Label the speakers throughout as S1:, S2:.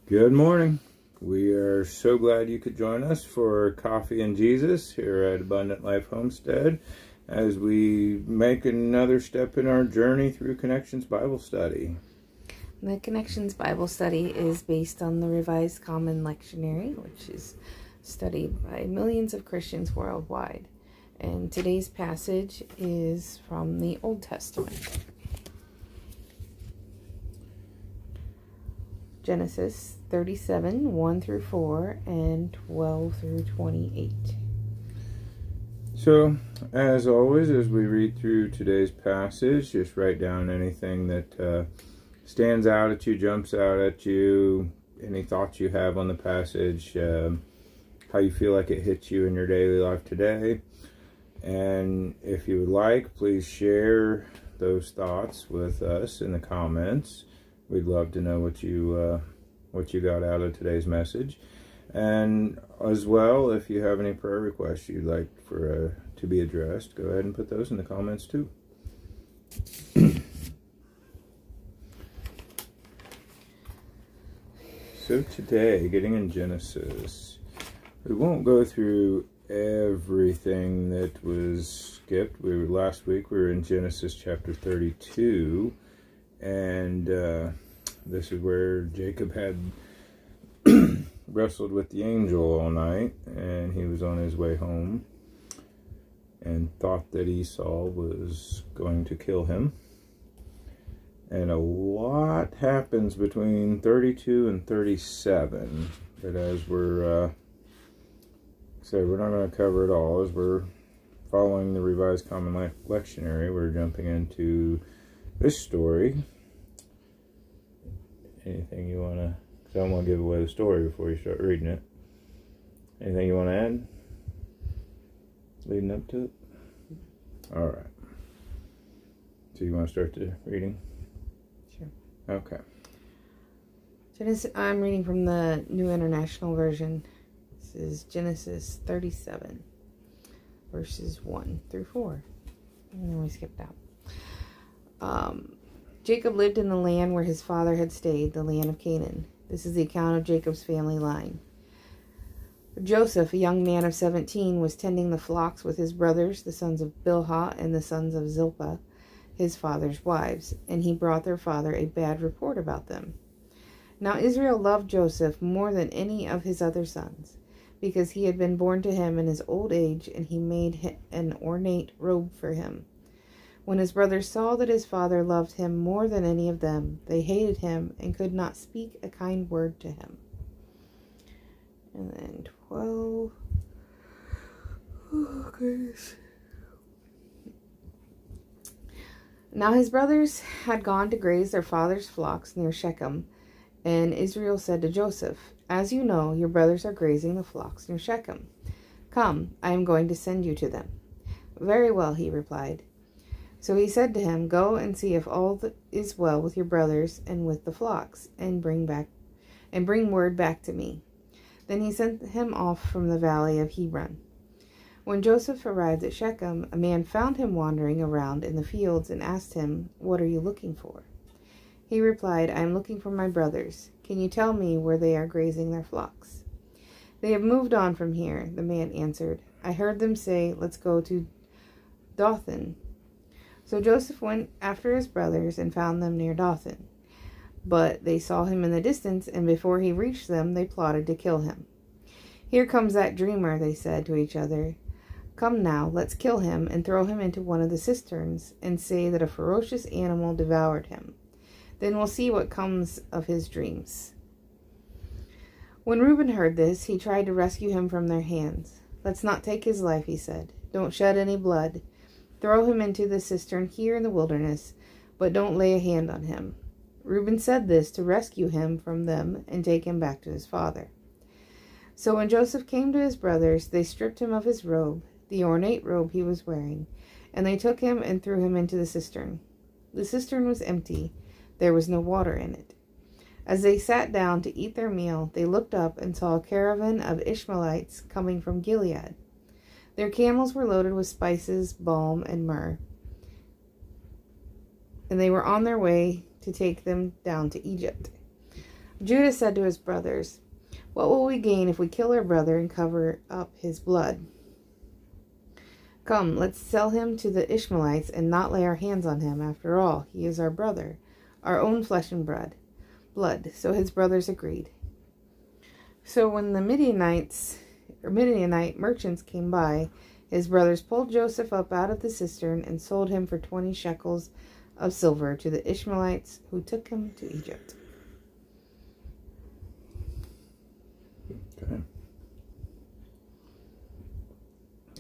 S1: Good morning. We are so glad you could join us for Coffee and Jesus here at Abundant Life Homestead as we make another step in our journey through Connections Bible Study.
S2: The Connections Bible Study is based on the Revised Common Lectionary, which is studied by millions of Christians worldwide. And today's passage is from the Old Testament. Genesis 37, 1 through 4, and 12 through 28.
S1: So, as always, as we read through today's passage, just write down anything that stands out at you, jumps out at you, any thoughts you have on the passage, how you feel like it hits you in your daily life today. And if you would like, please share those thoughts with us in the comments. We'd love to know what you got out of today's message. And as well, if you have any prayer requests you'd like for to be addressed, go ahead and put those in the comments too. So today, getting in Genesis, we won't go through everything that was skipped. Last week we were in Genesis chapter 32. And this is where Jacob had wrestled with the angel all night, and he was on his way home and thought that Esau was going to kill him. And a lot happens between 32 and 37, but as we're not going to cover it all. As we're following the Revised Common Lectionary, we're jumping into this story. Anything you want to... Because I don't want to give away the story before you start reading it. Anything you want to add? Leading up to it? Alright. So you want to start the reading?
S2: Sure.
S1: Okay.
S2: I'm reading from the New International Version. This is Genesis 37, verses 1 through 4. And then we skipped out. Jacob lived in the land where his father had stayed, the land of Canaan. This is the account of Jacob's family line. Joseph, a young man of 17, was tending the flocks with his brothers, the sons of Bilhah and the sons of Zilpah, his father's wives, and he brought their father a bad report about them. Now Israel loved Joseph more than any of his other sons, because he had been born to him in his old age, and he made an ornate robe for him. When his brothers saw that his father loved him more than any of them, they hated him and could not speak a kind word to him. And then 12. Oh, goodness. Now his brothers had gone to graze their father's flocks near Shechem, and Israel said to Joseph, "As you know, your brothers are grazing the flocks near Shechem. Come, I am going to send you to them." "Very well," he replied. So he said to him, "Go and see if all is well with your brothers and with the flocks, and bring word back to me." Then he sent him off from the valley of Hebron. When Joseph arrived at Shechem, a man found him wandering around in the fields and asked him, "What are you looking for?" He replied, "I am looking for my brothers. Can you tell me where they are grazing their flocks?" "They have moved on from here," the man answered. "I heard them say, 'Let's go to Dothan.'" So Joseph went after his brothers and found them near Dothan. But they saw him in the distance, and before he reached them, they plotted to kill him. "Here comes that dreamer," they said to each other. "Come now, let's kill him and throw him into one of the cisterns and say that a ferocious animal devoured him. Then we'll see what comes of his dreams." When Reuben heard this, he tried to rescue him from their hands. "Let's not take his life," he said. "Don't shed any blood. Throw him into the cistern here in the wilderness, but don't lay a hand on him." Reuben said this to rescue him from them and take him back to his father. So when Joseph came to his brothers, they stripped him of his robe, the ornate robe he was wearing, and they took him and threw him into the cistern. The cistern was empty. There was no water in it. As they sat down to eat their meal, they looked up and saw a caravan of Ishmaelites coming from Gilead. Their camels were loaded with spices, balm, and myrrh, and they were on their way to take them down to Egypt. Judah said to his brothers, "What will we gain if we kill our brother and cover up his blood? Come, let's sell him to the Ishmaelites and not lay our hands on him. After all, he is our brother, our own flesh and blood." So his brothers agreed. So when the Midianite merchants came by, his brothers pulled Joseph up out of the cistern and sold him for 20 shekels of silver to the Ishmaelites, who took him to Egypt.
S1: Okay.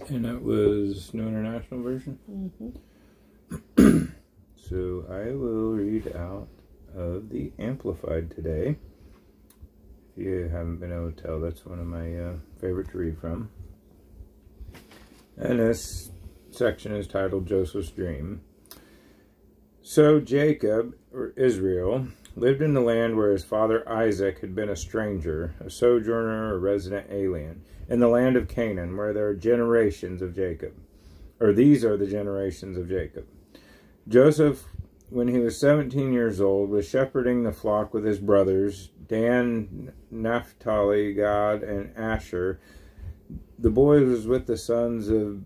S1: And that was New International Version?
S2: Mm-hmm.
S1: So I will read out of the Amplified today. If you haven't been able to tell, that's one of my favorite to read from. And this section is titled Joseph's Dream. So Jacob, or Israel, lived in the land where his father Isaac had been a stranger, a sojourner, a resident alien, in the land of Canaan, where there are generations of Jacob. Or these are the generations of Jacob. Joseph, when he was 17 years old, was shepherding the flock with his brothers, Dan, Naphtali, Gad, and Asher. The boy was with the sons of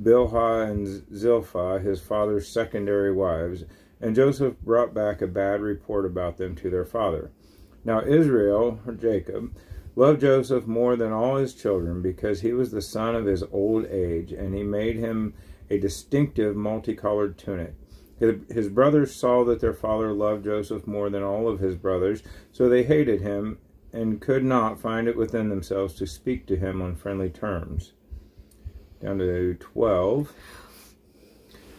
S1: Bilhah and Zilpah, his father's secondary wives, and Joseph brought back a bad report about them to their father. Now Israel, or Jacob, loved Joseph more than all his children, because he was the son of his old age, and he made him a distinctive multicolored tunic. His brothers saw that their father loved Joseph more than all of his brothers, so they hated him and could not find it within themselves to speak to him on friendly terms. Down to 12.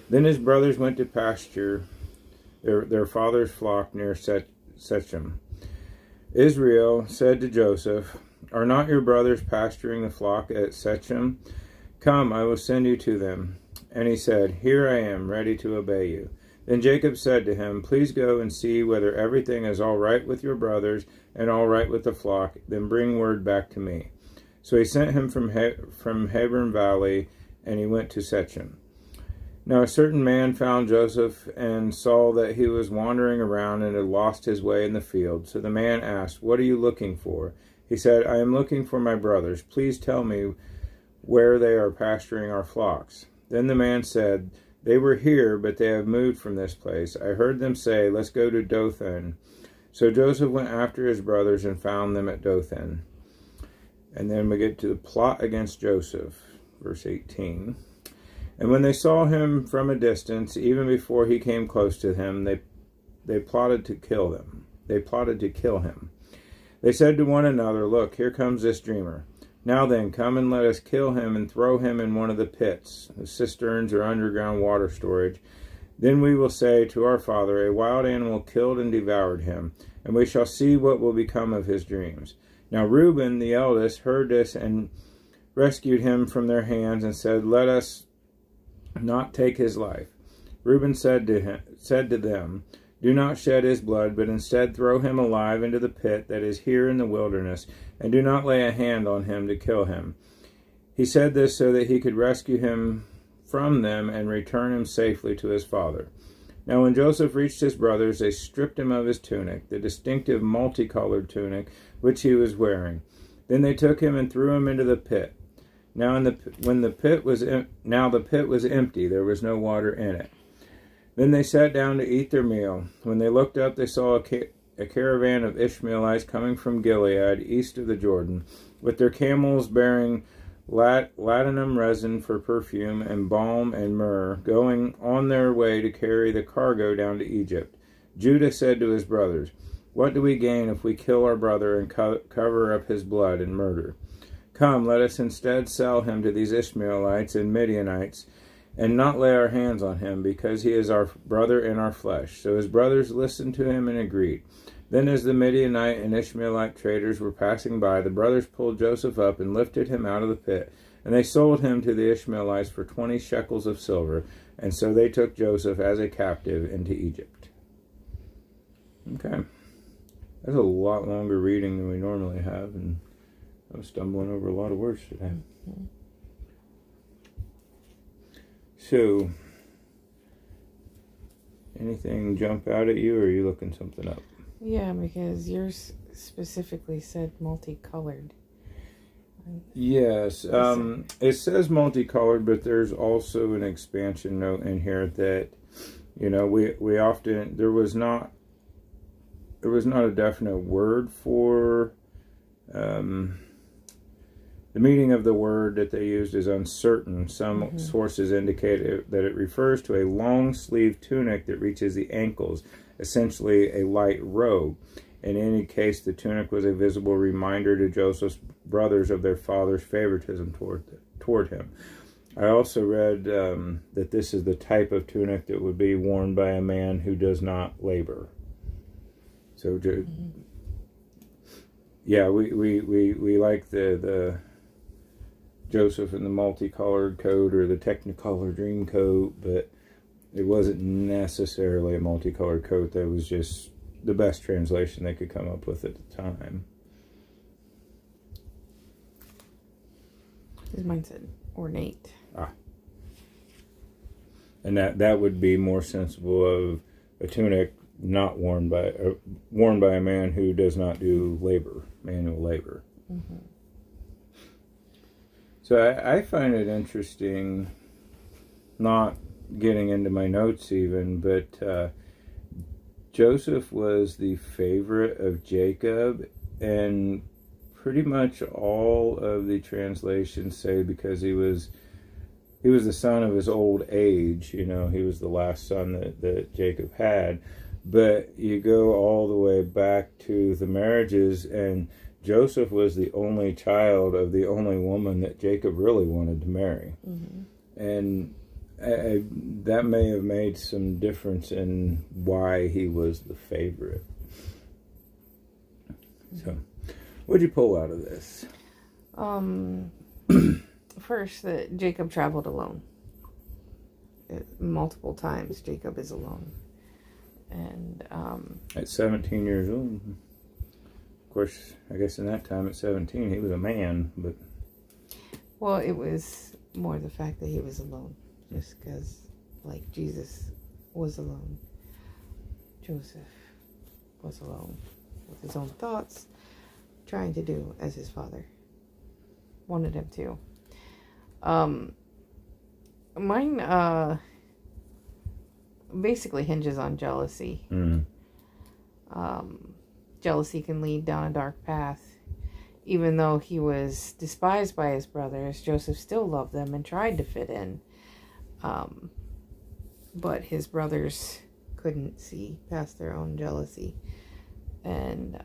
S1: Then his brothers went to pasture their father's flock near Shechem. Israel said to Joseph, "Are not your brothers pasturing the flock at Shechem? Come, I will send you to them." And he said, "Here I am, ready to obey you." Then Jacob said to him, "Please go and see whether everything is all right with your brothers and all right with the flock. Then bring word back to me." So he sent him from Hebron Valley, and he went to Shechem. Now a certain man found Joseph and saw that he was wandering around and had lost his way in the field. So the man asked, "What are you looking for?" He said, "I am looking for my brothers. Please tell me where they are pasturing our flocks." Then the man said, "They were here, but they have moved from this place. I heard them say, 'Let's go to Dothan.'" So Joseph went after his brothers and found them at Dothan. And then we get to the plot against Joseph, verse 18. And when they saw him from a distance, even before he came close to them, they plotted to kill him. They said to one another, "Look, here comes this dreamer. Now then, come and let us kill him and throw him in one of the pits, the cisterns or underground water storage. Then we will say to our father, 'A wild animal killed and devoured him,' and we shall see what will become of his dreams." Now Reuben, the eldest, heard this and rescued him from their hands and said, "Let us not take his life." Reuben said to them, "Do not shed his blood, but instead throw him alive into the pit that is here in the wilderness, and do not lay a hand on him to kill him." He said this so that he could rescue him from them and return him safely to his father. Now when Joseph reached his brothers, they stripped him of his tunic, the distinctive multicolored tunic which he was wearing. Then they took him and threw him into the pit. Now the pit was empty, there was no water in it. Then they sat down to eat their meal. When they looked up, they saw a caravan of Ishmaelites coming from Gilead, east of the Jordan, with their camels bearing ladanum resin for perfume and balm and myrrh, going on their way to carry the cargo down to Egypt. Judah said to his brothers, "What do we gain if we kill our brother and cover up his blood and murder? Come, let us instead sell him to these Ishmaelites and Midianites, and not lay our hands on him, because he is our brother in our flesh." So his brothers listened to him and agreed. Then as the Midianite and Ishmaelite traders were passing by, the brothers pulled Joseph up and lifted him out of the pit, and they sold him to the Ishmaelites for 20 shekels of silver, and so they took Joseph as a captive into Egypt. Okay. That's a lot longer reading than we normally have, and I was stumbling over a lot of words today. So, anything jump out at you, or are you looking something up?
S2: Yeah, because yours specifically said multicolored.
S1: Yes, it says multicolored, but there's also an expansion note in here that, you know, we often, there was not a definite word for, the meaning of the word that they used is uncertain. Some sources indicate that it refers to a long-sleeved tunic that reaches the ankles, essentially a light robe. In any case, the tunic was a visible reminder to Joseph's brothers of their father's favoritism toward him. I also read that this is the type of tunic that would be worn by a man who does not labor. So, yeah, we like the Joseph and the multicolored coat or the Technicolor dream coat, but it wasn't necessarily a multicolored coat. That was just the best translation they could come up with at the time.
S2: His mine said ornate.
S1: And that would be more sensible of a tunic not worn by a man who does not do manual labor. So I find it interesting, not getting into my notes even, but Joseph was the favorite of Jacob, and pretty much all of the translations say because he was the son of his old age. You know, he was the last son that Jacob had. But you go all the way back to the marriages, and Joseph was the only child of the only woman that Jacob really wanted to marry. And that may have made some difference in why he was the favorite. So, what'd you pull out of this?
S2: First, that Jacob traveled alone. Multiple times, Jacob is alone. And
S1: at 17 years old. Of course, I guess in that time at 17, he was a man, but...
S2: Well, it was more the fact that he was alone. Just because, like, Jesus was alone. Joseph was alone with his own thoughts, trying to do as his father wanted him to. Mine basically hinges on jealousy. Jealousy can lead down a dark path. Even though he was despised by his brothers, Joseph still loved them and tried to fit in. But his brothers couldn't see past their own jealousy. And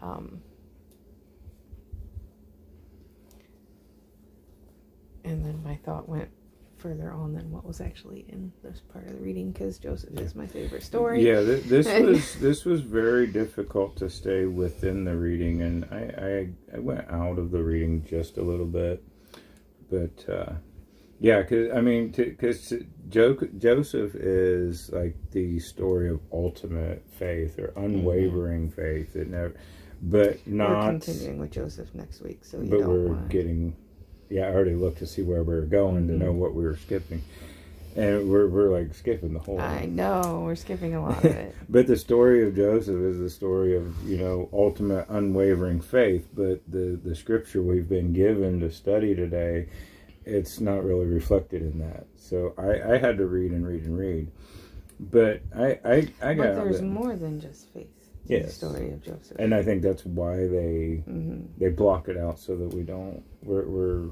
S2: then my thought went further on than what was actually in this part of the reading, because Joseph is my favorite story.
S1: Yeah, this was very difficult to stay within the reading, and I went out of the reading just a little bit, but yeah, because Joseph is like the story of ultimate faith or unwavering faith. It never, but not.
S2: We're continuing with Joseph next week, so you
S1: but
S2: don't
S1: we're
S2: want...
S1: getting. Yeah, I already looked to see where we were going to know what we were skipping. And we're like skipping the whole
S2: I know, we're skipping a lot of it.
S1: But the story of Joseph is the story of, you know, ultimate unwavering faith. But the scripture we've been given to study today, it's not really reflected in that. So I had to read and read and read. But I got...
S2: But there's more than just faith.
S1: Yes.
S2: The story of Joseph.
S1: And I think that's why they block it out, so that we don't... We're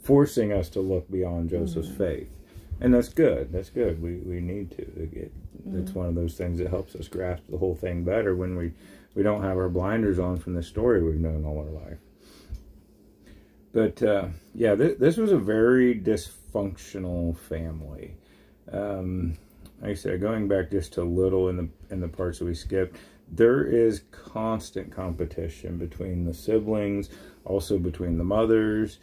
S1: forcing us to look beyond Joseph's faith. And that's good. That's good. We need to. It's one of those things that helps us grasp the whole thing better when we don't have our blinders on from the story we've known all our life. But, yeah, this was a very dysfunctional family. Like I said, going back just a little in the parts that we skipped, there is constant competition between the siblings, also between the mothers.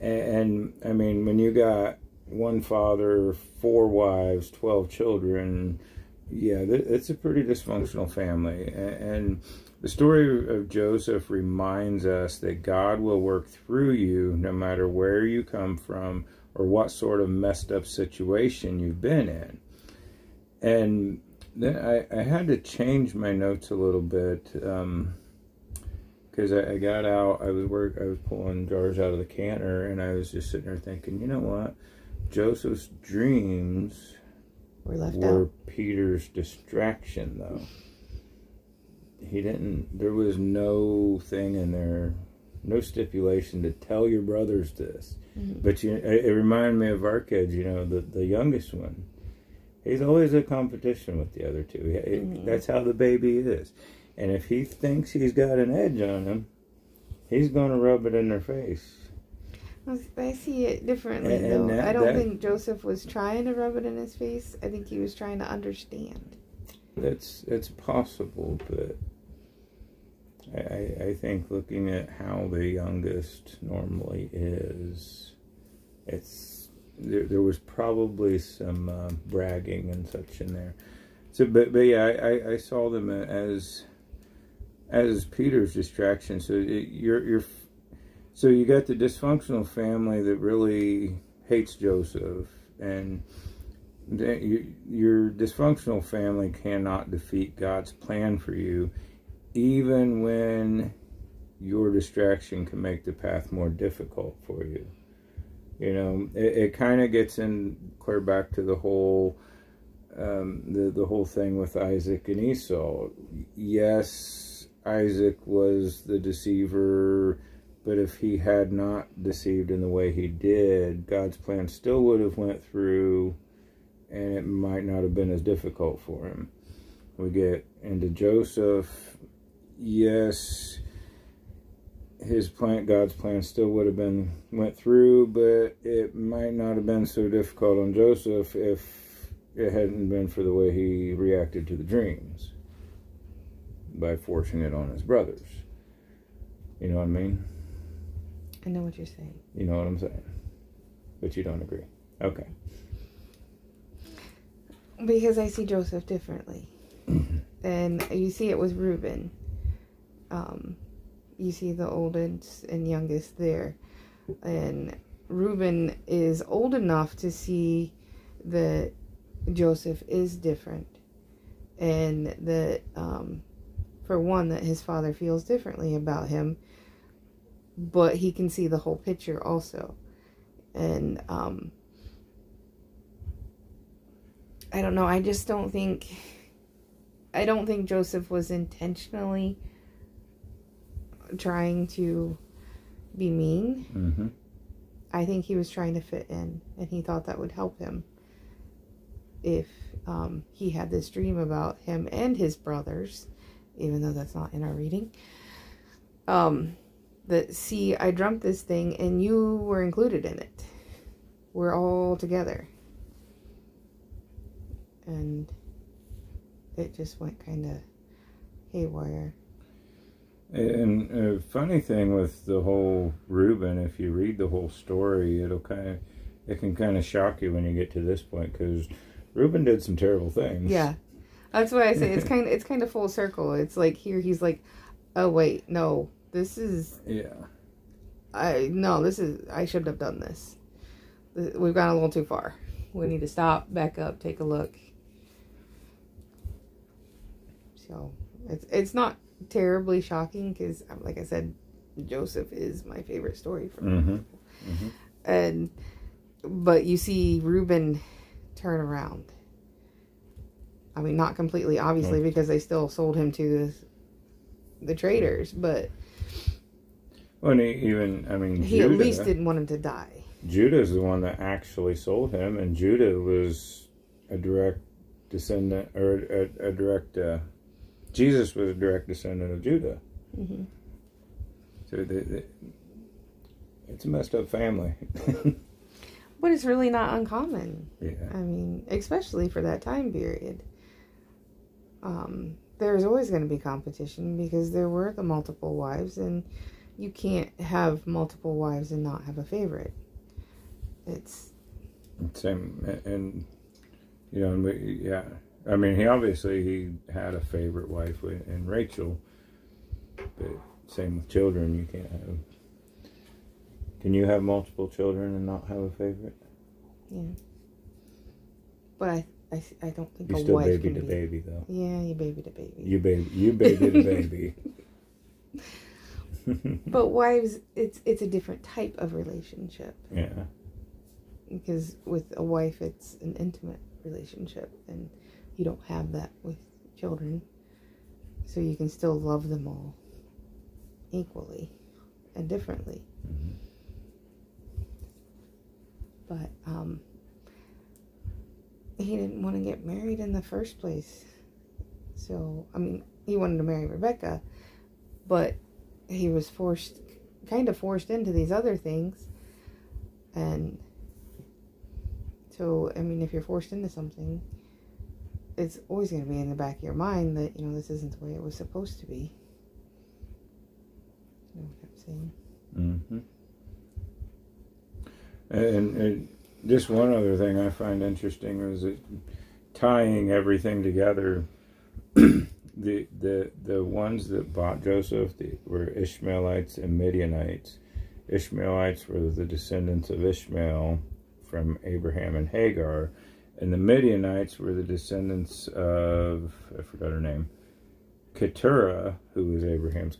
S1: And I mean, when you got one father, 4 wives, 12 children, yeah, it's a pretty dysfunctional family. And the story of Joseph reminds us that God will work through you no matter where you come from or what sort of messed up situation you've been in. And then I had to change my notes a little bit. because I got out. I was pulling jars out of the canner, and I was just sitting there thinking, you know what? Joseph's dreams
S2: Were left
S1: were
S2: out.
S1: Peter's distraction, though. He didn't. There was no thing in there, no stipulation to tell your brothers this.
S2: Mm-hmm.
S1: But it reminded me of our kids. You know, the youngest one. He's always a competition with the other two.
S2: Mm-hmm.
S1: That's how the baby is. And if he thinks he's got an edge on him, he's going to rub it in their face.
S2: I see it differently, though. I don't think Joseph was trying to rub it in his face. I think he was trying to understand.
S1: It's possible, but I think looking at how the youngest normally is, there was probably some bragging and such in there. So, but yeah, I saw them as Peter's distraction. So so you got the dysfunctional family that really hates Joseph, and your dysfunctional family cannot defeat God's plan for you, even when your distraction can make the path more difficult for you. You know, it kind of gets in clear back to the whole the whole thing with Isaac and Esau. Yes, Isaac was the deceiver, but if he had not deceived in the way he did, God's plan still would have went through, and it might not have been as difficult for him. We get into Joseph. Yes, God's plan still would have went through, but it might not have been so difficult on Joseph if it hadn't been for the way he reacted to the dreams by forcing it on his brothers. You know what I mean?
S2: I know what you're saying.
S1: You know what I'm saying? But you don't agree. Okay.
S2: Because I see Joseph differently. And you see it with Reuben. You see the oldest and youngest there. And Reuben is old enough to see that Joseph is different. And that, for one, that his father feels differently about him. But he can see the whole picture also. And, I don't know. I don't think Joseph was intentionally trying to be mean.
S1: Mm-hmm.
S2: I think he was trying to fit in, and he thought that would help him if he had this dream about him and his brothers, even though that's not in our reading. That, see, I dreamt this thing, and you were included in it. We're all together. And it just went kind of haywire.
S1: And a funny thing with the whole Reuben, if you read the whole story, it can kind of shock you when you get to this point, because Reuben did some terrible things.
S2: Yeah, that's why I say it's kind of full circle. It's like here he's like, oh wait, no, this is I shouldn't have done this. We've gone a little too far. We need to stop, back up, take a look. So it's not terribly shocking because, like I said, Joseph is my favorite story from but you see Reuben turn around. I mean, not completely, obviously, because they still sold him to the traders, but
S1: well, and he
S2: Judah, at least didn't want him to die.
S1: Judah's the one that actually sold him, and Judah was a direct descendant, or a direct. Jesus was a direct descendant of Judah. Mm-hmm. So it's a messed up family.
S2: But it's really not uncommon.
S1: Yeah.
S2: I mean, especially for that time period. There's always going to be competition because there were the multiple wives, and you can't have multiple wives and not have a favorite. It's
S1: same, and you know, yeah. I mean, he had a favorite wife in Rachel, but same with children. You can't have. Can you have multiple children and not have a favorite?
S2: Yeah, but I don't think
S1: you
S2: a
S1: still
S2: wife
S1: babied
S2: can
S1: a
S2: be.
S1: baby though.
S2: Yeah, you babied a baby.
S1: You babied a baby.
S2: But wives, it's a different type of relationship.
S1: Yeah.
S2: Because with a wife, it's an intimate relationship, and you don't have that with children. So you can still love them all equally and differently.
S1: Mm-hmm.
S2: But he didn't want to get married in the first place. So, I mean, he wanted to marry Rebecca, but he was kind of forced into these other things. And so, I mean, if you're forced into something, it's always going to be in the back of your mind that, you know, this isn't the way it was supposed to be. You know what I'm saying?
S1: Mm-hmm. And just one other thing I find interesting is that tying everything together. The ones that bought Joseph were Ishmaelites and Midianites. Ishmaelites were the descendants of Ishmael from Abraham and Hagar, and the Midianites were the descendants of, I forgot her name, Keturah, who was Abraham's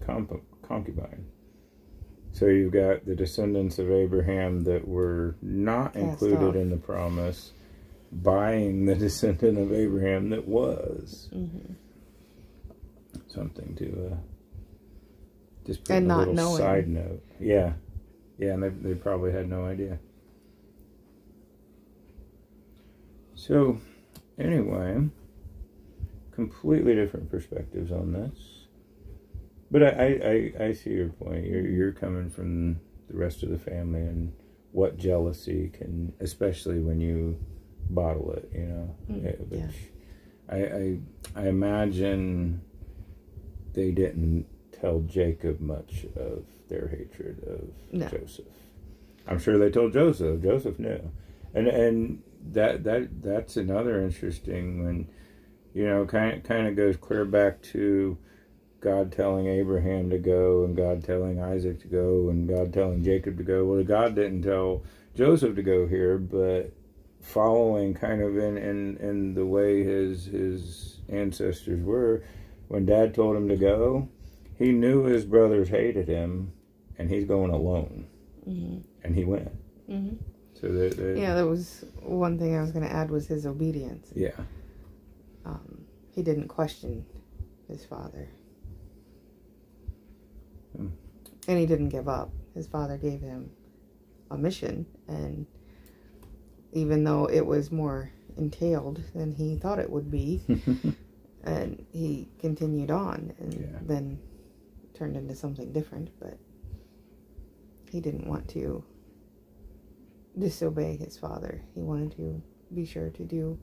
S1: concubine. So you've got the descendants of Abraham that were not included in the promise, buying the descendant of Abraham that was.
S2: Mm-hmm.
S1: Something to just put
S2: and
S1: in a
S2: not
S1: little
S2: knowing.
S1: side note. Yeah. Yeah, and they probably had no idea. So, anyway, completely different perspectives on this. But I see your point. You're coming from the rest of the family and what jealousy can, especially when you bottle it, you know. Which I imagine they didn't tell Jacob much of their hatred of Joseph. I'm sure they told Joseph. Joseph knew, and that's another interesting when, you know, kind of goes clear back to God telling Abraham to go and God telling Isaac to go and God telling Jacob to go. Well, God didn't tell Joseph to go here, but following kind of in the way his ancestors were, when Dad told him to go, he knew his brothers hated him, and he's going alone.
S2: Mm-hmm.
S1: And he went.
S2: Mm-hmm.
S1: So that
S2: was one thing I was going to add was his obedience.
S1: Yeah.
S2: He didn't question his father. And he didn't give up. His father gave him a mission, and even though it was more entailed than he thought it would be, and he continued on, and then turned into something different, but he didn't want to disobey his father. He wanted to be sure to do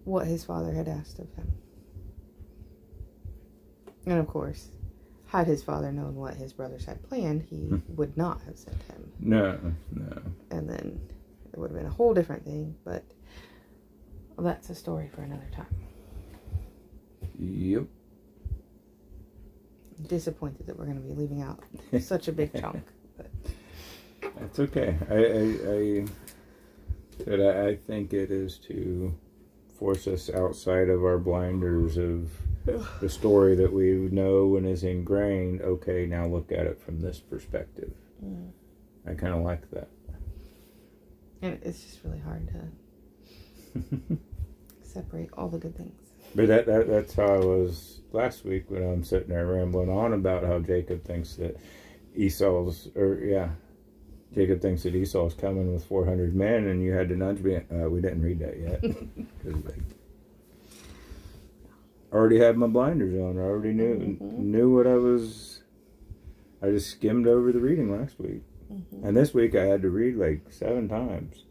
S2: what his father had asked of him. And of course, had his father known what his brothers had planned, he would not have sent him.
S1: No.
S2: And then it would have been a whole different thing, but that's a story for another time.
S1: Yep.
S2: Disappointed that we're going to be leaving out such a big chunk. But
S1: that's okay. I think it is to force us outside of our blinders of the story that we know and is ingrained. Okay, now look at it from this perspective. I kind of like that.
S2: And it's just really hard to separate all the good things.
S1: But that's how I was last week when I'm sitting there rambling on about how Jacob thinks that Esau's coming with 400 men, and you had to nudge me. We didn't read that yet. I already had my blinders on. I already knew what I was. I just skimmed over the reading last week. And this week I had to read like 7 times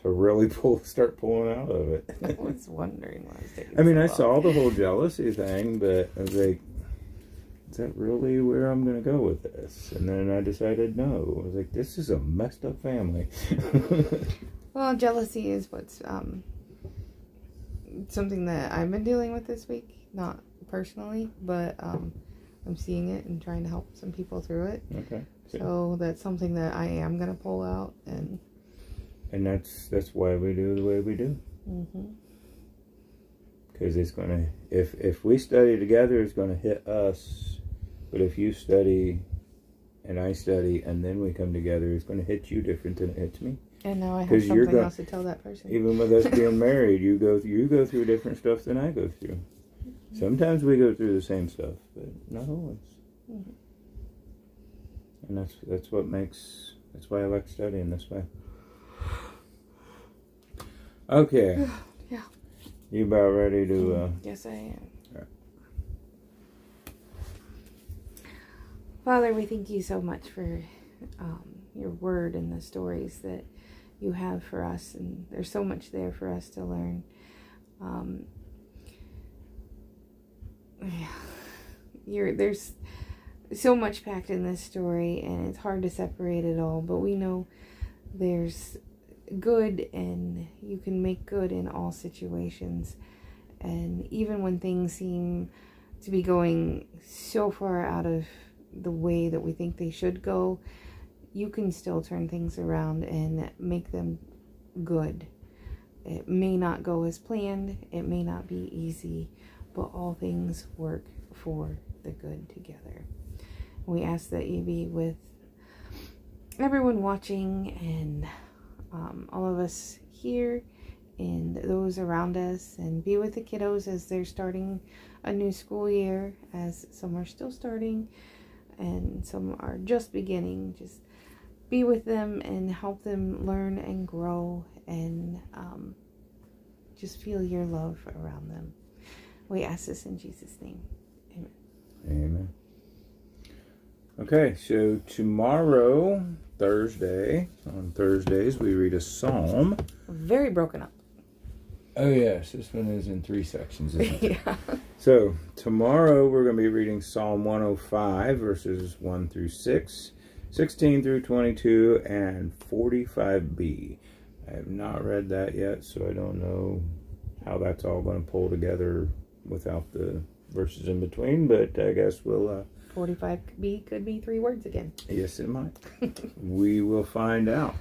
S1: to really start pulling out of it.
S2: I was wondering why I was taking
S1: I mean,
S2: so
S1: I
S2: long.
S1: saw the whole jealousy thing, but I was like, is that really where I'm going to go with this? And then I decided no. I was like, this is a messed up family.
S2: Well, jealousy is what's something that I've been dealing with this week. Not personally, but I'm seeing it and trying to help some people through it.
S1: Okay. Good.
S2: So that's something that I am going to pull out. And
S1: that's why we do the way we do. Because it's going to, if we study together, it's going to hit us. But if you study and I study, and then we come together, it's going to hit you different than it hits me.
S2: And now I have something else to tell that person.
S1: Even with us being married, you go through different stuff than I go through. Sometimes we go through the same stuff, but not always. Mm-hmm. And that's why I like studying this way. Okay.
S2: Yeah.
S1: You about ready to...
S2: Yes, I am.
S1: Right.
S2: Father, we thank you so much for your word and the stories that you have for us. And there's so much there for us to learn. There's so much packed in this story, and it's hard to separate it all. But we know there's good, and you can make good in all situations. And even when things seem to be going so far out of the way that we think they should go, you can still turn things around and make them good. It may not go as planned, it may not be easy, but all things work for the good together. We ask that you be with everyone watching, and all of us here and those around us, and be with the kiddos as they're starting a new school year, as some are still starting and some are just beginning. Just be with them and help them learn and grow, and just feel your love around them. We ask this in Jesus' name. Amen.
S1: Amen. Okay, so tomorrow, Thursday, on Thursdays, we read a psalm.
S2: Very broken up.
S1: Oh, yes. This one is in 3 sections, isn't it?
S2: Yeah.
S1: So, tomorrow we're going to be reading Psalm 105, verses 1 through 6, 16 through 22, and 45b. I have not read that yet, so I don't know how that's all going to pull together without the verses in between, but I guess we'll...
S2: 45b could be 3 words again.
S1: Yes, it might. We will find out.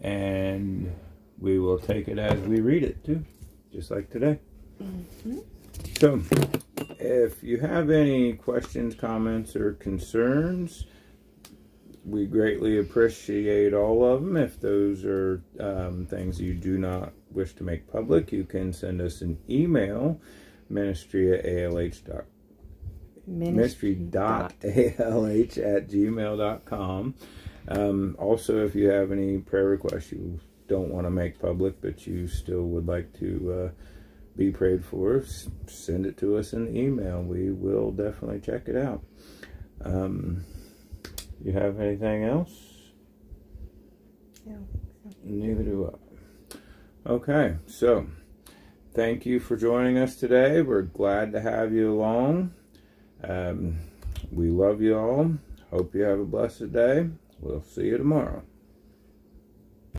S1: And we will take it as we read it, too. Just like today. Mm-hmm. So, if you have any questions, comments, or concerns, we greatly appreciate all of them. If those are things you do not wish to make public, you can send us an email, ministry.alh@gmail.com. Also, if you have any prayer requests you don't want to make public, but you still would like to be prayed for, send it to us in the email. We will definitely check it out. You have anything else?
S2: No.
S1: Neither do I. Okay, so thank you for joining us today. We're glad to have you along. We love you all. Hope you have a blessed day. We'll see you tomorrow.